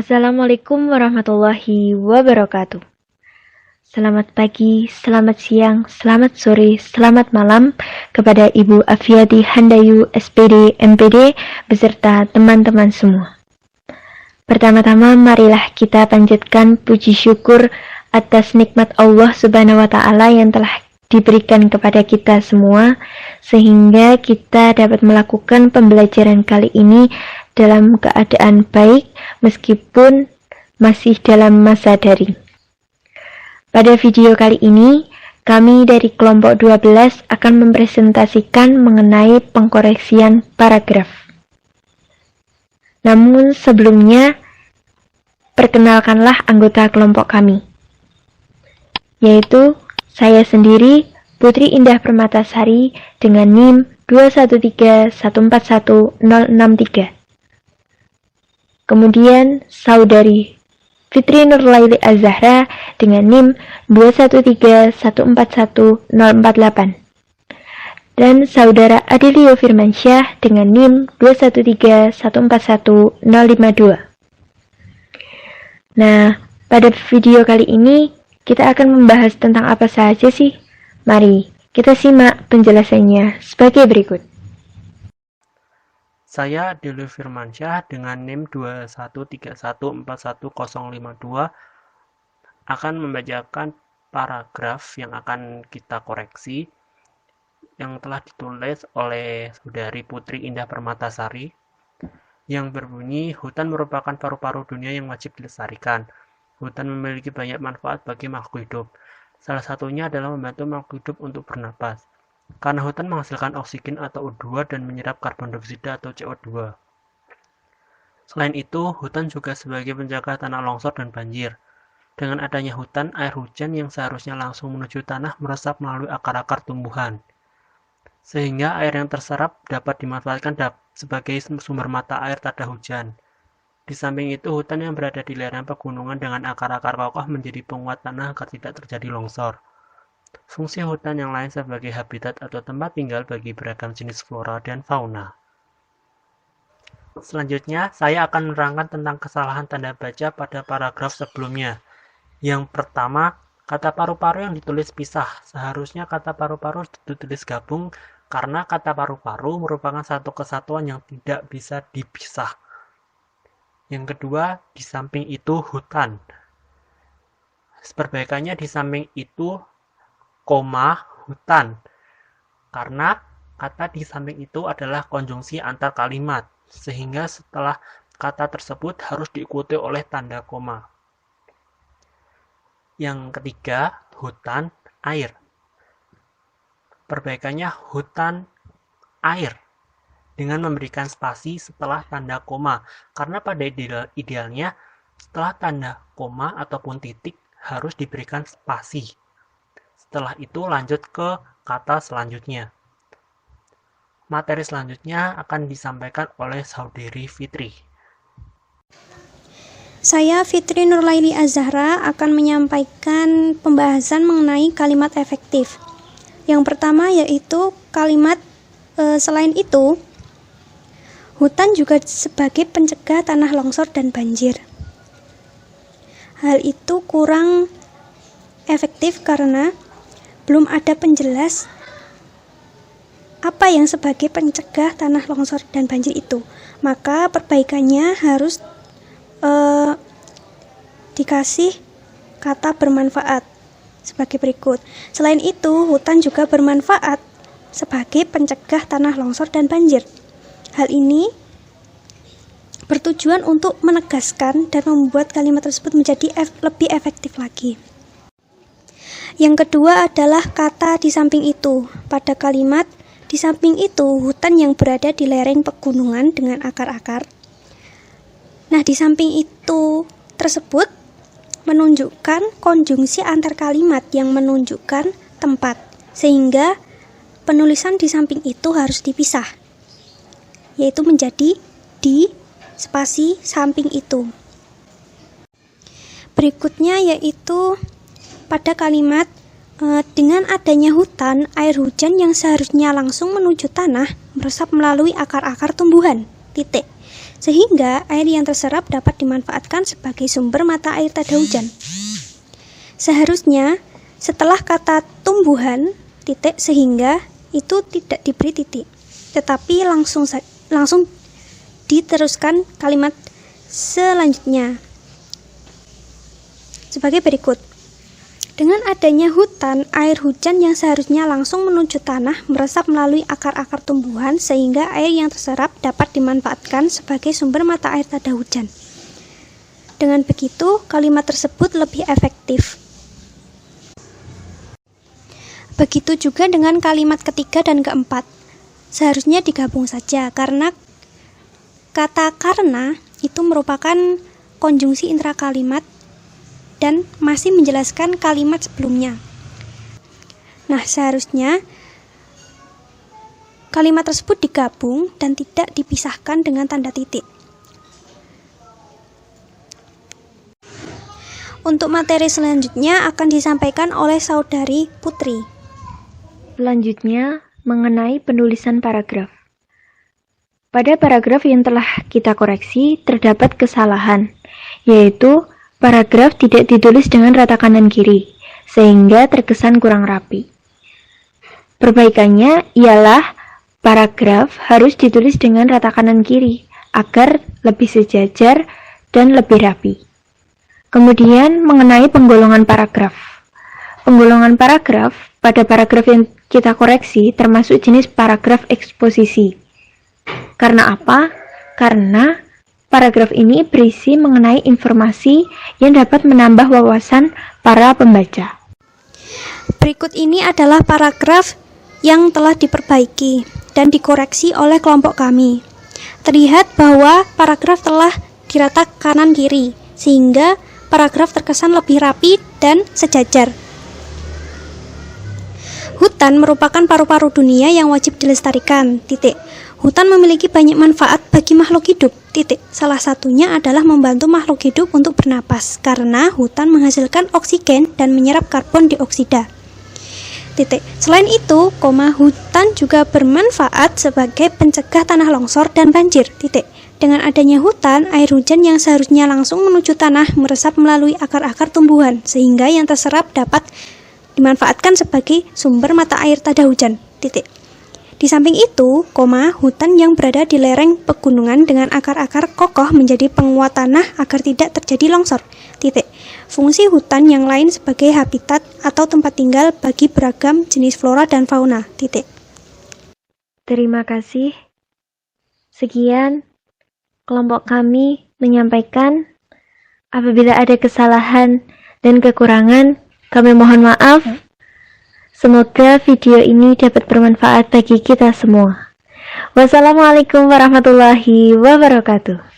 Assalamualaikum warahmatullahi wabarakatuh. Selamat pagi, selamat siang, selamat sore, selamat malam kepada Ibu Afiati Handayu SPD MPD beserta teman-teman semua. Pertama-tama marilah kita panjatkan puji syukur atas nikmat Allah Subhanahu wa Ta'ala yang telah diberikan kepada kita semua, sehingga kita dapat melakukan pembelajaran kali ini dalam keadaan baik meskipun masih dalam masa daring. Pada video kali ini, kami dari kelompok 12 akan mempresentasikan mengenai pengkoreksian paragraf. Namun sebelumnya, perkenalkanlah anggota kelompok kami, yaitu saya sendiri, Putri Indah Permatasari, dengan NIM 213141063. Kemudian Saudari Fitri Nurlaili Az-Zahra dengan NIM 213141048. Dan Saudara Adilio Firmansyah dengan NIM 213141052. Nah, pada video kali ini kita akan membahas tentang apa saja sih? Mari kita simak penjelasannya sebagai berikut. Saya Adilio Firmansyah dengan NIM 213141052 akan membacakan paragraf yang akan kita koreksi yang telah ditulis oleh Saudari Putri Indah Permatasari yang berbunyi, hutan merupakan paru-paru dunia yang wajib dilestarikan. Hutan memiliki banyak manfaat bagi makhluk hidup. Salah satunya adalah membantu makhluk hidup untuk bernapas. Karena hutan menghasilkan oksigen atau O2 dan menyerap karbon dioksida atau CO2. Selain itu, hutan juga sebagai penjaga tanah longsor dan banjir. Dengan adanya hutan, air hujan yang seharusnya langsung menuju tanah meresap melalui akar-akar tumbuhan. Sehingga air yang terserap dapat dimanfaatkan sebagai sumber mata air tada hujan. Di samping itu, hutan yang berada di lereng pegunungan dengan akar-akar kokoh menjadi penguat tanah agar tidak terjadi longsor. Fungsi hutan yang lain sebagai habitat atau tempat tinggal bagi beragam jenis flora dan fauna. Selanjutnya, saya akan menerangkan tentang kesalahan tanda baca pada paragraf sebelumnya. Yang pertama, kata paru-paru yang ditulis pisah. Seharusnya kata paru-paru ditulis gabung karena kata paru-paru merupakan satu kesatuan yang tidak bisa dipisah. Yang kedua, di samping itu hutan. Perbaikannya di samping itu koma hutan, karena kata di samping itu adalah konjungsi antar kalimat, sehingga setelah kata tersebut harus diikuti oleh tanda koma. Yang ketiga, hutan air. Perbaikannya hutan air dengan memberikan spasi setelah tanda koma, karena pada idealnya setelah tanda koma ataupun titik harus diberikan spasi. Setelah itu lanjut ke kata selanjutnya. Materi selanjutnya akan disampaikan oleh Saudari Fitri. Saya Fitri Nurlaili Az-Zahra akan menyampaikan pembahasan mengenai kalimat efektif. Yang pertama yaitu kalimat selain itu, hutan juga sebagai pencegah tanah longsor dan banjir. Hal itu kurang efektif karena belum ada penjelas apa yang sebagai pencegah tanah longsor dan banjir itu. Maka perbaikannya harus dikasih kata bermanfaat sebagai berikut. Selain itu, hutan juga bermanfaat sebagai pencegah tanah longsor dan banjir. Hal ini bertujuan untuk menegaskan dan membuat kalimat tersebut menjadi lebih efektif lagi. Yang kedua adalah kata di samping itu. Pada kalimat di samping itu, hutan yang berada di lereng pegunungan dengan akar-akar. Nah, di samping itu tersebut menunjukkan konjungsi antar kalimat yang menunjukkan tempat, sehingga penulisan di samping itu harus dipisah, yaitu menjadi di spasi samping itu. Berikutnya yaitu pada kalimat dengan adanya hutan, air hujan yang seharusnya langsung menuju tanah meresap melalui akar-akar tumbuhan. Titik. sehingga air yang terserap dapat dimanfaatkan sebagai sumber mata air tada hujan. Seharusnya setelah kata tumbuhan, titik, sehingga itu tidak diberi titik, tetapi langsung diteruskan kalimat selanjutnya sebagai berikut. Dengan adanya hutan, air hujan yang seharusnya langsung menuju tanah meresap melalui akar-akar tumbuhan sehingga air yang terserap dapat dimanfaatkan sebagai sumber mata air tada hujan. Dengan begitu, kalimat tersebut lebih efektif. Begitu juga dengan kalimat ketiga dan keempat. Seharusnya digabung saja karena kata karena itu merupakan konjungsi intrakalimat dan masih menjelaskan kalimat sebelumnya. Nah, seharusnya kalimat tersebut digabung dan tidak dipisahkan dengan tanda titik. Untuk materi selanjutnya akan disampaikan oleh saudari Putri. Selanjutnya, mengenai penulisan paragraf. Pada paragraf yang telah kita koreksi, terdapat kesalahan, yaitu paragraf tidak ditulis dengan rata kanan kiri, sehingga terkesan kurang rapi. Perbaikannya ialah paragraf harus ditulis dengan rata kanan kiri, agar lebih sejajar dan lebih rapi. Kemudian, mengenai penggolongan paragraf. Penggolongan paragraf pada paragraf yang kita koreksi termasuk jenis paragraf eksposisi. Karena apa? Karena paragraf ini berisi mengenai informasi yang dapat menambah wawasan para pembaca. Berikut ini adalah paragraf yang telah diperbaiki dan dikoreksi oleh kelompok kami. Terlihat bahwa paragraf telah dirata kanan kiri, sehingga paragraf terkesan lebih rapi dan sejajar. Hutan merupakan paru-paru dunia yang wajib dilestarikan. Titik. Hutan memiliki banyak manfaat bagi makhluk hidup. Titik. Salah satunya adalah membantu makhluk hidup untuk bernapas, karena hutan menghasilkan oksigen dan menyerap karbon dioksida. Titik. Selain itu, hutan juga bermanfaat sebagai pencegah tanah longsor dan banjir. Titik. Dengan adanya hutan, air hujan yang seharusnya langsung menuju tanah meresap melalui akar-akar tumbuhan, sehingga yang terserap dapat dimanfaatkan sebagai sumber mata air tada hujan. Titik. Di samping itu, hutan yang berada di lereng pegunungan dengan akar-akar kokoh menjadi penguat tanah agar tidak terjadi longsor. Titik. Fungsi hutan yang lain sebagai habitat atau tempat tinggal bagi beragam jenis flora dan fauna. Titik. Terima kasih. Sekian, kelompok kami menyampaikan. Apabila ada kesalahan dan kekurangan, kami mohon maaf. Semoga video ini dapat bermanfaat bagi kita semua. Wassalamualaikum warahmatullahi wabarakatuh.